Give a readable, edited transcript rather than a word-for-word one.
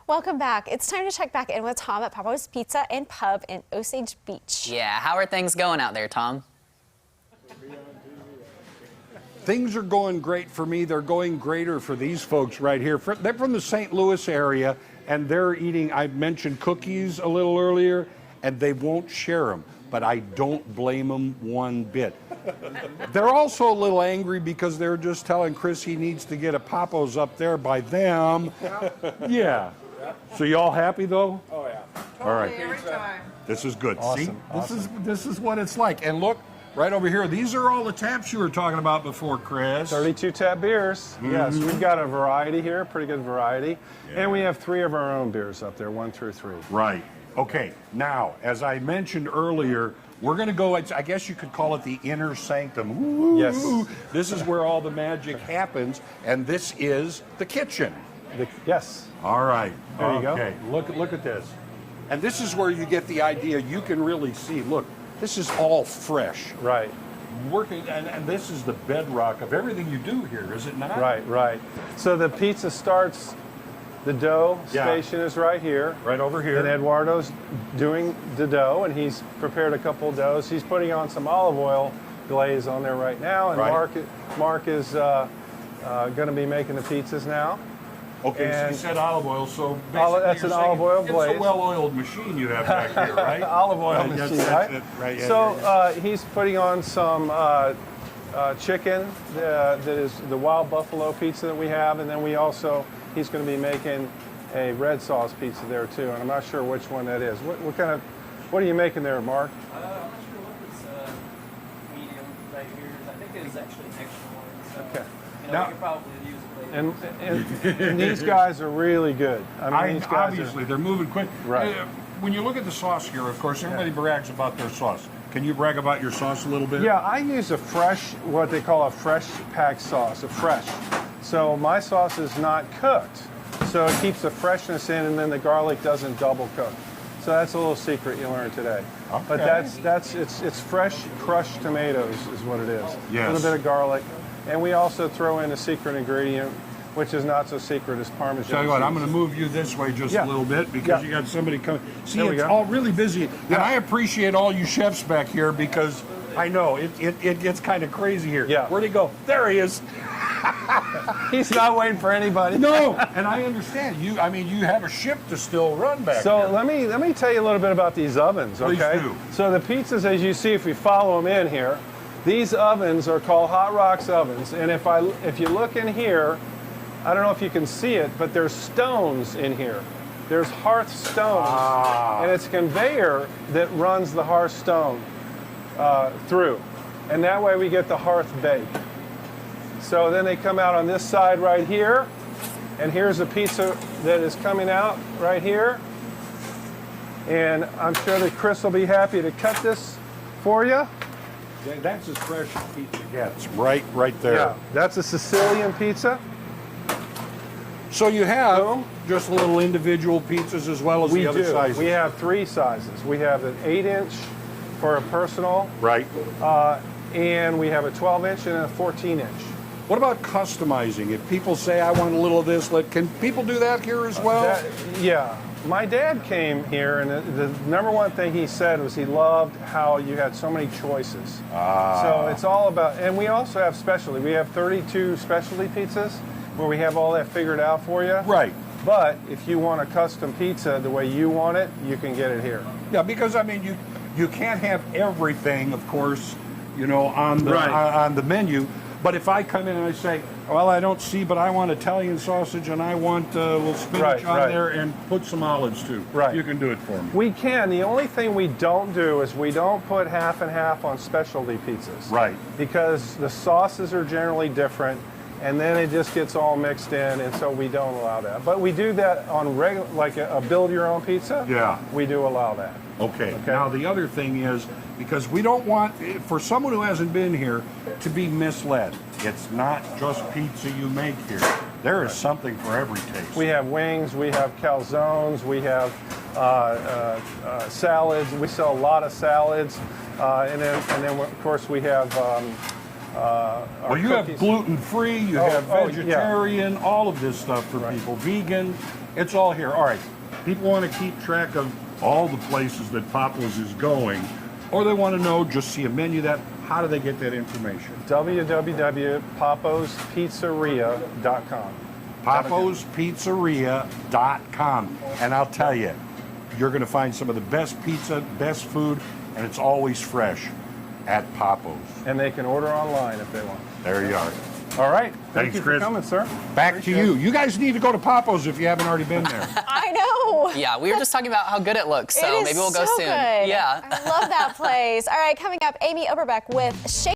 Welcome back. It's time to check back in with Tom at Pappo's Pizza and Pub in Osage Beach. Yeah, how are things going out there, Tom? Things are going great for me. They're going greater for these folks right here. They're from the St. Louis area, and they're eating, I mentioned cookies a little earlier, and they won't share them, but I don't blame them one bit. They're also a little angry because they're just telling Chris he needs to get a Pappo's up there by them. Yeah. So you all happy though? Oh yeah. All right. Every time. This is good. Awesome, See, awesome. this is what it's like. And look, right over here, these are all the taps you were talking about before, Chris. 32 tap beers. Yes, we've got a variety here, pretty good variety. Yeah. And we have 3 of our own beers up there, 1 through 3. Right. Okay. Now, as I mentioned earlier, we're going to go, I guess you could call it the inner sanctum. Ooh, Yes. This is where all the magic happens, and this is the kitchen. Yes. All right. There you go. Okay. Look at this. And this is where you get the idea. You can really see, look, this is all fresh. Right. Working, and this is the bedrock of everything you do here, is it not? Right, right. So the pizza starts, the dough station is right here. Right over here. And Eduardo's doing the dough, and he's prepared a couple of doughs. He's putting on some olive oil glaze on there right now, and Right. Mark is going to be making the pizzas now. Okay, so And you said olive oil, so basically that's you're an saying olive oil it's glaze. a well-oiled machine you have back here, right? Olive oil Right, machine, that's right? it, right, yeah, So yeah, he's putting on some chicken that is the wild buffalo pizza that we have, and then he's going to be making a red sauce pizza there too, and I'm not sure which one that is. What are you making there, Mark? I'm not sure what this medium right here is. I think it is actually an extra one. So, Okay. Now- we could probably use it later. And these guys are really good. I mean, these guys obviously, they're moving quick. Right. When you look at the sauce here, of course, everybody brags about their sauce. Can you brag about your sauce a little bit? Yeah, I use a fresh, what they call a fresh packed sauce, a fresh. So my sauce is not cooked. So it keeps the freshness in, and then the garlic doesn't double cook. So that's a little secret you learned today. Okay. But it's fresh crushed tomatoes is what it is. Yes. A little bit of garlic. And we also throw in a secret ingredient, which is not so secret, is Parmesan Tell you what, I'm cheese. going to move you this way just Yeah. a little bit because Yeah. you got somebody coming. See, There we it's go. all really busy. And Yeah. I appreciate all you chefs back here because I know it gets kind of crazy here. Yeah. Where'd he go? There he is. He's not waiting for anybody. No, and I understand. You have a ship to still run back So here. let me tell you a little bit about these ovens, Please okay? do. So the pizzas, as you see, if we follow them in here, these ovens are called Hot Rocks ovens, and if you look in here, I don't know if you can see it, but there's stones in here. There's hearth stones, and it's a conveyor that runs the hearth stone through, and that way we get the hearth bake. So then they come out on this side right here, and here's a pizza that is coming out right here. And I'm sure that Chris will be happy to cut this for you. That's as fresh as pizza gets, right there. Yeah, that's a Sicilian pizza. So you have Boom. just little individual pizzas as well as We the other do. sizes. We have 3 sizes. We have an 8-inch for a personal, Right. and we have a 12-inch and a 14-inch. What about customizing? If people say, I want a little of this, can people do that here as well? Yeah. My dad came here, and the number one thing he said was he loved how you had so many choices. So it's all about, and we also have specialty. We have 32 specialty pizzas where we have all that figured out for you. Right. But if you want a custom pizza the way you want it, you can get it here. Yeah, because you can't have everything, of course, on the Right. on the menu. But if I come in and I say, well, I don't see, but I want Italian sausage and I want a little spinach on there and put some olives too. Right. You can do it for me. We can. The only thing we don't do is we don't put half and half on specialty pizzas. Right. Because the sauces are generally different, and then it just gets all mixed in, and so we don't allow that. But we do that on regular, like a build-your-own pizza. Yeah. We do allow that. Okay. Now the other thing is, because we don't want, for someone who hasn't been here, to be misled. It's not just pizza you make here. There is something for every taste. We have wings, we have calzones, we have salads. We sell a lot of salads, and then of course we have Well, you have gluten-free, you have vegetarian, all of this stuff for people, vegan. It's all here. All right, people want to keep track of all the places that Pappo's is going, or they want to know, just see a menu that, how do they get that information? www.pappospizzeria.com. Pappospizzeria.com. And I'll tell you, you're going to find some of the best pizza, best food, and it's always fresh at Pappo's. And they can order online if they want. There you are. All right. Thanks, Thank you Chris. for coming, sir. Back to you. You guys need to go to Pappo's if you haven't already been there. I know. Yeah, we were just talking about how good it looks, so It is maybe we'll go so soon. good. Yeah. I love that place. All right, coming up, Amy Oberbeck with Shake.